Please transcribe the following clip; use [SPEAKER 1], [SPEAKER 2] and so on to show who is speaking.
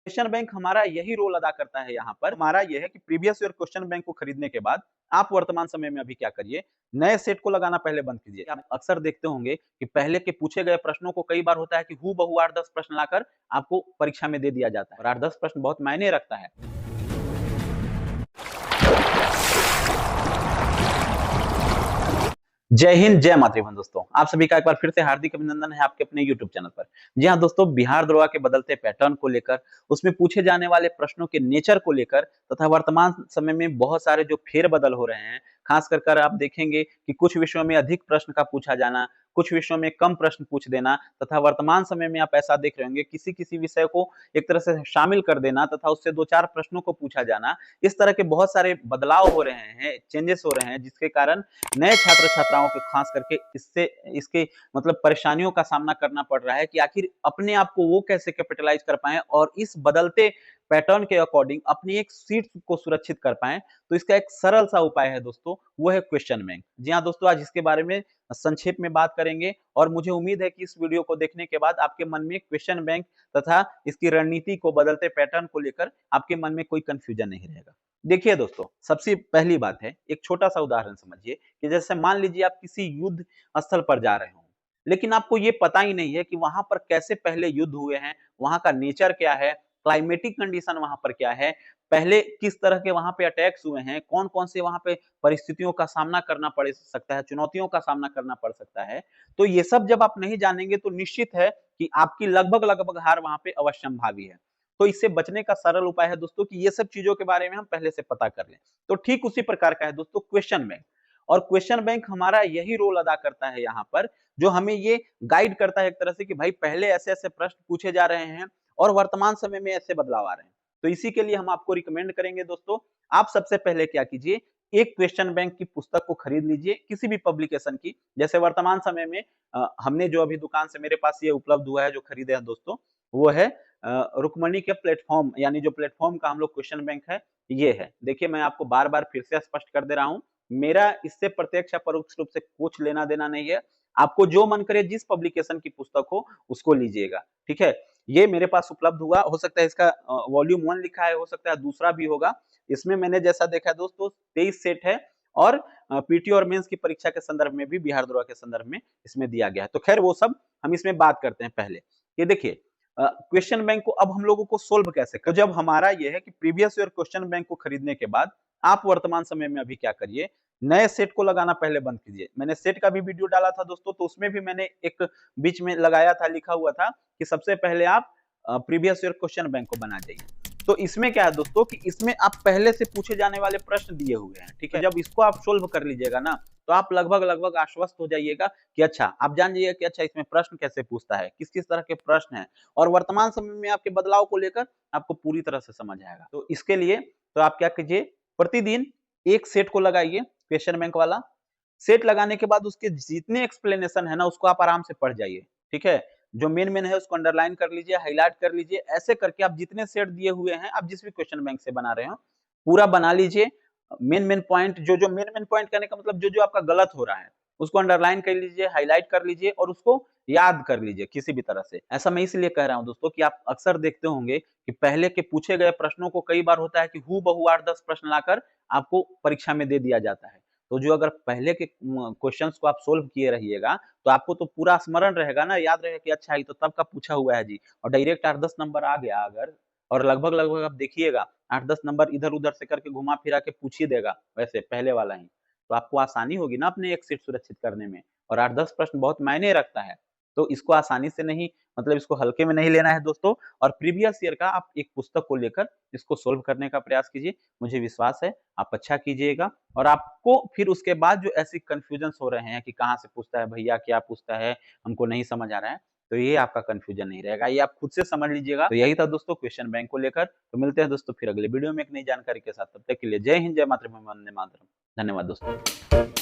[SPEAKER 1] Question bank हमारा यही role अदा करता है यहाँ पर। हमारा यह है कि प्रीवियस ईयर क्वेश्चन बैंक को खरीदने के बाद आप वर्तमान समय में अभी क्या करिए, नए सेट को लगाना पहले बंद कीजिए। आप अक्सर देखते होंगे कि पहले के पूछे गए प्रश्नों को कई बार होता है कि हूबहू 8-10 प्रश्न लाकर आपको परीक्षा में दे दिया जाता है और 8-10 प्रश्न बहुत मायने रखता है। जय हिंद, जय मातृभूमि दोस्तों। आप सभी का एक बार फिर से हार्दिक अभिनंदन है आपके अपने यूट्यूब चैनल पर। जी हाँ दोस्तों, बिहार दरोगा के बदलते पैटर्न को लेकर, उसमें पूछे जाने वाले प्रश्नों के नेचर को लेकर तथा वर्तमान समय में बहुत सारे जो फेरबदल हो रहे हैं, खास कर आप देखेंगे कि कुछ विषयों में अधिक प्रश्न का पूछा जाना, कुछ विषयों में कम प्रश्न पूछ देना तथा वर्तमान समय में आप ऐसा देख रहे होंगे किसी-किसी विषय को एक तरह से शामिल कर देना तथा उससे 2-4 प्रश्नों को पूछा जाना। इस तरह के बहुत सारे बदलाव हो रहे हैं, चेंजेस हो रहे हैं, जिसके कारण नए छात्र-छात्राओं को खास करके इससे इसके मतलब परेशानियों का सामना करना पड़ रहा है कि आखिर अपने आप को वो कैसे कैपिटलाइज़ कर पाएँ और इस बदलते पैटर्न के अकॉर्डिंग अपनी एक सीट को सुरक्षित कर पाएँ। तो इसका एक सरल सा उपाय है दोस्तों, वो है क्वेश्चन बैंक। जी हाँ दोस्तों, आज इसके बारे में संक्षेप में बात करेंगे और मुझे उम्मीद है कि इस वीडियो को देखने के बाद आपके मन में क्वेश्चन बैंक तथा इसकी रणनीति को बदलते पैटर्न को लेकर आपके मन में कोई कन्फ्यूजन नहीं रहेगा। देखिए दोस्तों, सबसे पहली बात है, एक छोटा-सा उदाहरण समझिए कि जैसे मान लीजिए आप किसी युद्ध स्थल पर जा रहे हो, लेकिन आपको ये पता ही नहीं है कि वहाँ पर कैसे पहले युद्ध हुए हैं, वहाँ का नेचर क्या है, क्लाइमेटिक कंडीशन वहाँ पर क्या है, पहले किस तरह के वहाँ पे अटैक्स हुए हैं, कौन-कौन से वहाँ पे परिस्थितियों का सामना करना पड़ सकता है, चुनौतियों का सामना करना पड़ सकता है। तो ये सब जब आप नहीं जानेंगे तो निश्चित है कि आपकी लगभग-लगभग हार वहाँ पे अवश्यंभावी है। तो इससे बचने का सरल उपाय है दोस्तों कि ये सब चीज़ों के बारे में हम पहले से पता कर लें। तो ठीक उसी प्रकार का है दोस्तों क्वेश्चन बैंक और क्वेश्चन बैंक हमारा यही रोल अदा करता है यहाँ पर, जो हमें ये गाइड करता है एक तरह से कि भाई पहले ऐसे-ऐसे प्रश्न पूछे जा रहे हैं और वर्तमान समय में ऐसे बदलाव आ रहे हैं। तो इसी के लिए हम आपको रिकमेंड करेंगे दोस्तों, आप सबसे पहले क्या कीजिए, एक क्वेश्चन बैंक की पुस्तक को खरीद लीजिए, किसी भी पब्लिकेशन की। जैसे वर्तमान समय में हमने जो अभी दुकान से मेरे पास ये उपलब्ध हुआ है, जो खरीदे हैं दोस्तों, वो है रुक्मणी के प्लेटफ़ॉर्म यानी जो प्लेटफ़ॉर्म का हम लोग क्वेश्चन बैंक है, ये है। देखिए मैं आपको बार-बार फिर से स्पष्ट कर दे रहा हूँ, मेरा इससे प्रत्यक्ष या परोक्ष रूप से कुछ लेना-देना नहीं है। आपको जो मन करे जिस पब्लिकेशन की पुस्तक हो, उसको लीजिएगा, ठीक है? ये मेरे पास उपलब्ध हुआ, हो सकता है इसका वॉल्यूम 1 लिखा है, हो सकता है दूसरा भी होगा। इसमें मैंने जैसा देखा है दोस्तों 23 सेट है और पीटी और मेंस की परीक्षा के संदर्भ में भी बिहार दरोगा के संदर्भ में इसमें दिया गया है। तो खैर वो सब हम इसमें बात करते हैं पहले। ये देखिए क्वेश्चन बैंक को अब हम लोगों को सोल्व कैसे करें? तो जब हमारा ये है कि प्रीवियस ईयर क्वेश्चन बैंक को खरीदने के बाद आप वर्तमान समय में अभी क्या करिए, नए सेट को लगाना पहले बंद कीजिए। मैंने सेट का भी वीडियो डाला था दोस्तों, तो उसमें भी मैंने एक बीच में लगाया था, लिखा हुआ था कि सबसे पहले आप प्रीवियस ईयर क्वेश्चन बैंक को बना जाइए। तो इसमें क्या है दोस्तों कि इसमें आप पहले से पूछे जाने वाले प्रश्न दिए हुए हैं, ठीक है? जब इसको आप सोल्व कर लीजिएगा ना, तो आप लगभग-लगभग आश्वस्त हो जाइएगा कि अच्छा, आप जान जाइए कि अच्छा इसमें प्रश्न कैसे पूछता है, किस-किस तरह के प्रश्न हैं और वर्तमान समय में आपके बदलाव को लेकर आपको पूरी तरह से समझ आएगा। तो इसके लिए तो आप क्या कीजिए, प्रतिदिन एक सेट को लगाइए क्वेश्चन बैंक वाला। सेट लगाने के बाद उसके जितने एक्सप्लेनेशन है ना, उसको आप आराम से पढ़ जाइए, ठीक है? जो मेन-मेन है उसको अंडरलाइन कर लीजिए, हाइलाइट कर लीजिए, ऐसे करके आप जितने सेट दिए हुए हैं, आप जिस भी क्वेश्चन बैंक से बना रहे हो, पूरा बना लीजिए। मेन-मेन पॉइंट जो मेन-मेन पॉइंट कहने का मतलब जो आपका गलत हो रहा है, उसको अंडरलाइन कर लीजिए, हाइलाइट कर लीजिए और उसको याद कर लीजिए किसी भी तरह से। ऐसा मैं इसलिए कह रहा हूँ दोस्तों कि आप अक्सर देखते होंगे कि पहले के पूछे गए प्रश्नों को कई बार होता है कि हूबहू 8-10 प्रश्न लाकर आपको परीक्षा में दे दिया जाता है। तो जो अगर पहले के क्वेश्चन्स को आप सोल्व किए रहिएगा, तो आपको तो पूरा स्मरण रहेगा ना, याद रहेगा कि अच्छा ये तो तब का पूछा हुआ है जी और डायरेक्ट 8-10 नंबर आ गया अगर और लगभग-लगभग आप देखिएगा 8-10 नंबर इधर-उधर से करके घुमा-फिरा के पूछ ही देगा, वैसे पहले वाला ही। तो आपको आसानी होगी ना अपने एक सीट सुरक्षित करने में और 8-10 प्रश्न बहुत मायने रखता है। तो इसको आसानी से नहीं मतलब इसको हल्के में नहीं लेना है दोस्तों और प्रीवियस ईयर का आप एक पुस्तक को लेकर इसको सोल्व करने का प्रयास कीजिए। मुझे विश्वास है आप अच्छा कीजिएगा और आपको फिर उसके बाद जो ऐसी कन्फ्यूजन्स हो रहे हैं कि कहाँ से पूछता है भैया, क्या पूछता है, हमको नहीं समझ आ रहा है, तो ये आपका कन्फ्यूजन नहीं रहेगा, ये आप खुद से समझ लीजिएगा। तो यही था दोस्तों क्वेश्चन बैंक को लेकर, तो मिलते हैं दोस्तों फिर अगले वीडियो में एक नई जानकारी के साथ, तब तक के लिए जय हिंद, जय मातृभूमि, वंदे मातरम। धन्यवाद दोस्तों।